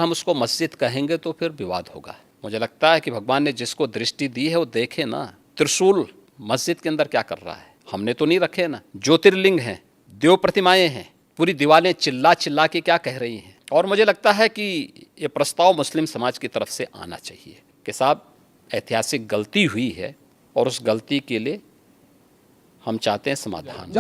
हम उसको मस्जिद कहेंगे तो फिर विवाद होगा। मुझे लगता है कि भगवान ने जिसको दृष्टि दी है वो देखे ना, त्रिशूल मस्जिद के अंदर क्या कर रहा है, हमने तो नहीं रखे ना। ज्योतिर्लिंग हैं, देव प्रतिमाएं हैं, पूरी दीवारें चिल्ला चिल्ला के क्या कह रही हैं। और मुझे लगता है कि ये प्रस्ताव मुस्लिम समाज की तरफ से आना चाहिए कि साहब ऐतिहासिक गलती हुई है और उस गलती के लिए हम चाहते हैं समाधान।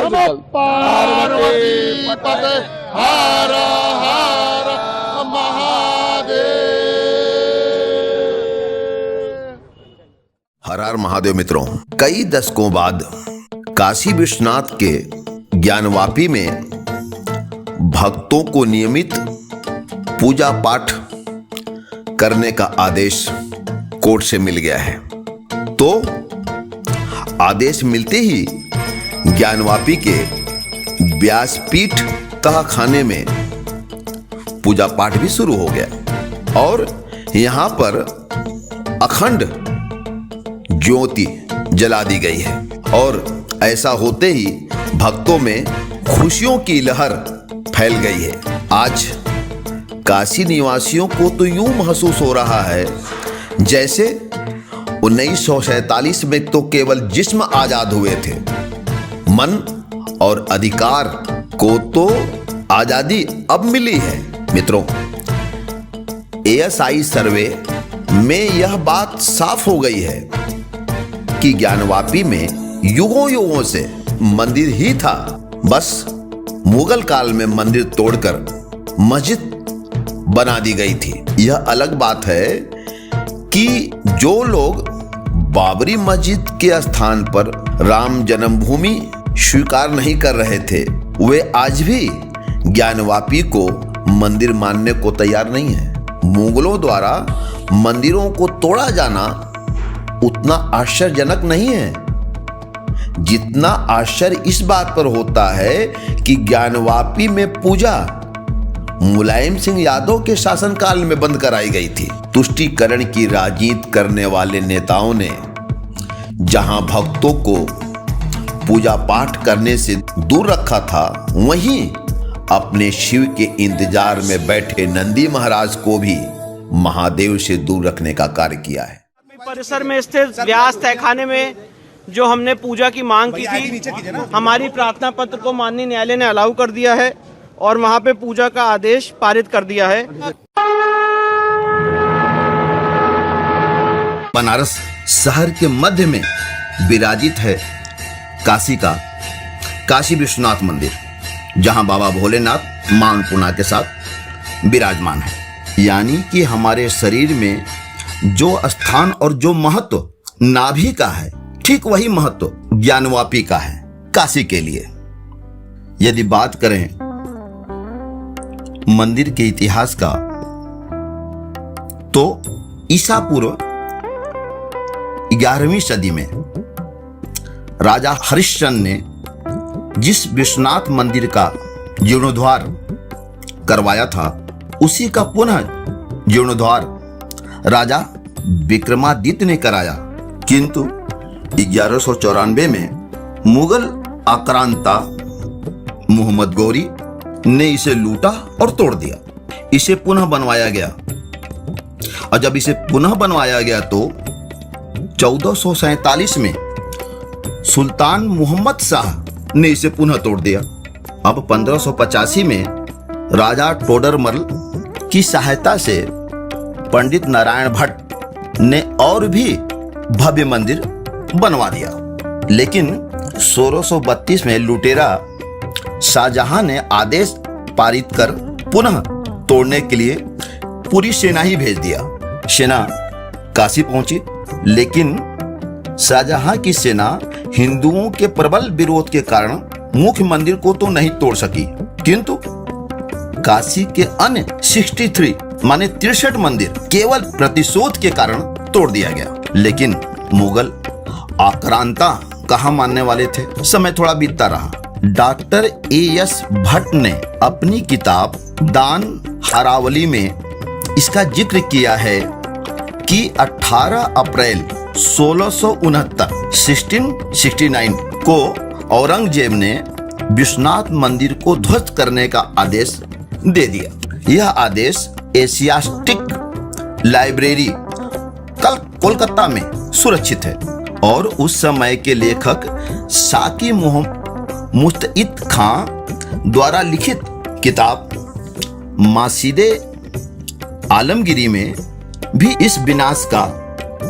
हर हर महादेव मित्रों, कई दशकों बाद काशी विश्वनाथ के ज्ञानवापी में भक्तों को नियमित पूजा पाठ करने का आदेश कोर्ट से मिल गया है। तो आदेश मिलते ही ज्ञानवापी के व्यासपीठ तहखाने में पूजा पाठ भी शुरू हो गया और यहाँ पर अखंड ज्योति जला दी गई है। और ऐसा होते ही भक्तों में खुशियों की लहर फैल गई है। आज काशी निवासियों को तो यूं महसूस हो रहा है जैसे 1947 में तो केवल जिस्म आजाद हुए थे, मन और अधिकार को तो आजादी अब मिली है। मित्रों, ASI सर्वे में यह बात साफ हो गई है कि ज्ञानवापी में युगों युगों से मंदिर ही था। बस मुगल काल में मंदिर तोड़कर मस्जिद बना दी गई थी। यह अलग बात है कि जो लोग बाबरी मस्जिद के स्थान पर राम जन्मभूमि स्वीकार नहीं कर रहे थे, वे आज भी ज्ञानवापी को मंदिर मानने को तैयार नहीं है। मुगलों द्वारा मंदिरों को तोड़ा जाना उतना आश्चर्यजनक नहीं है जितना आश्चर्य इस बात पर होता है कि ज्ञानवापी में पूजा मुलायम सिंह यादव के शासनकाल में बंद कराई गई थी। तुष्टीकरण की राजनीति करने वाले नेताओं ने जहां भक्तों को पूजा पाठ करने से दूर रखा था, वहीं अपने शिव के इंतजार में बैठे नंदी महाराज को भी महादेव से दूर रखने का कार्य किया है। परिसर में स्थित व्यास तहखाने में जो हमने पूजा की मांग की थी, हमारी प्रार्थना पत्र को माननीय न्यायालय ने अलाउ कर दिया है और वहां पे पूजा का आदेश पारित कर दिया है। बनारस शहर के मध्य में विराजित है काशी का काशी विश्वनाथ मंदिर, जहां बाबा भोलेनाथ मां अन्नपूर्णा के साथ विराजमान है। यानी कि हमारे शरीर में जो स्थान और जो महत्व नाभि का है, ठीक वही महत्व ज्ञानवापी का है काशी के लिए। यदि बात करें मंदिर के इतिहास का, तो ईसा पूर्व 11वीं सदी में राजा हरिश्चंद्र ने जिस विश्वनाथ मंदिर का जीर्णोद्धार करवाया था, उसी का पुनः जीर्णोद्धार राजा विक्रमादित्य ने कराया। किंतु 1194 में मुगल आक्रांता मोहम्मद गौरी ने इसे लूटा और तोड़ दिया। इसे पुनः बनवाया गया और जब इसे पुनः बनवाया गया तो 1447 में सुल्तान मोहम्मद शाह ने इसे पुनः तोड़ दिया। अब 1585 में राजा टोडरमल की सहायता से पंडित नारायण भट्ट ने और भी भव्य मंदिर बनवा दिया। लेकिन 1632 में लुटेरा शाहजहां ने आदेश पारित कर पुनः तोड़ने के लिए पूरी सेना ही भेज दिया। सेना काशी पहुंची, लेकिन शाहजहां की सेना हिंदुओं के प्रबल विरोध के कारण मुख्य मंदिर को तो नहीं तोड़ सकी, किंतु काशी के अन्य 63 माने 63 मंदिर केवल प्रतिशोध के कारण तोड़ दिया गया। लेकिन मुगल आक्रांता कहाँ मानने वाले थे। समय थोड़ा बीतता रहा। डॉक्टर AS भट्ट ने अपनी किताब दान हरावली में इसका जिक्र किया है कि 18 अप्रैल 1669 को औरंगजेब ने विश्वनाथ मंदिर को ध्वस्त करने का आदेश दे दिया। यह आदेश एशियाटिक लाइब्रेरी कल कोलकाता में सुरक्षित है और उस समय के लेखक साकी मुस्तईद खां द्वारा लिखित किताब मासीदे आलमगीरी में भी इस विनाश का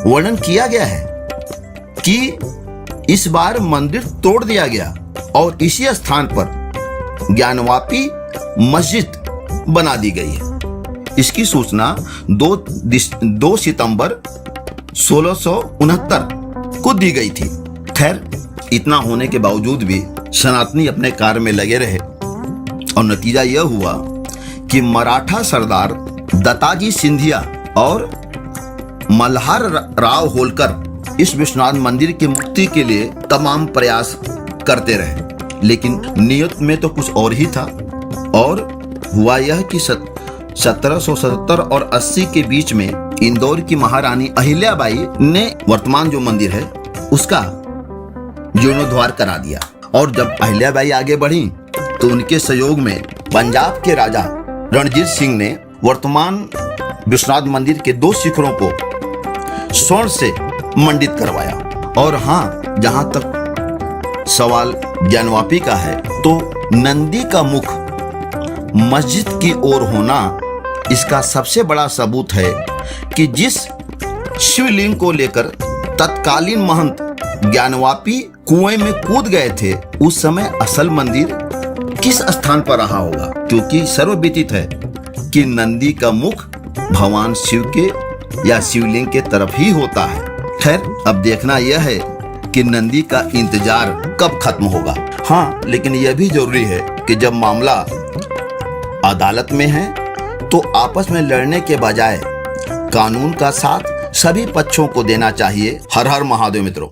वर्णन किया गया है कि इस बार मंदिर तोड़ दिया गया और इसी स्थान पर ज्ञानवापी मस्जिद बना दी गई है। इसकी सूचना 2 सितंबर 1669 को दी गई थी। खैर, इतना होने के बावजूद भी सनातनी अपने कार्य में लगे रहे और नतीजा यह हुआ कि मराठा सरदार दत्ताजी सिंधिया और मल्हार राव होलकर इस विश्वनाथ मंदिर की मुक्ति के लिए तमाम प्रयास करते रहे, लेकिन नियत में तो कुछ और ही था। और हुआ यह कि 1777 और 80 के बीच में इंदौर की महारानी अहिल्याबाई ने वर्तमान जो मंदिर है उसका जीर्णोद्धार करा दिया। और जब अहिल्याबाई आगे बढ़ी तो उनके सहयोग में पंजाब के राजा रणजीत सिंह ने वर्तमान विश्वनाथ मंदिर के 2 शिखरों को स्वर्ण से मंडित करवाया। और हाँ, जहां तक सवाल ज्ञानवापी का है तो नंदी का मुख मस्जिद की ओर होना इसका सबसे बड़ा सबूत है कि जिस शिवलिंग को लेकर तत्कालीन महंत ज्ञानवापी कुएं में कूद गए थे उस समय असल मंदिर किस स्थान पर रहा होगा, क्योंकि सर्वविदित है कि नंदी का मुख भगवान शिव के या शिवलिंग के तरफ ही होता है। खैर, अब देखना यह है कि नंदी का इंतजार कब खत्म होगा। हाँ, लेकिन यह भी जरूरी है कि जब मामला अदालत में है तो आपस में लड़ने के बजाय कानून का साथ सभी पक्षों को देना चाहिए। हर हर महादेव मित्रों।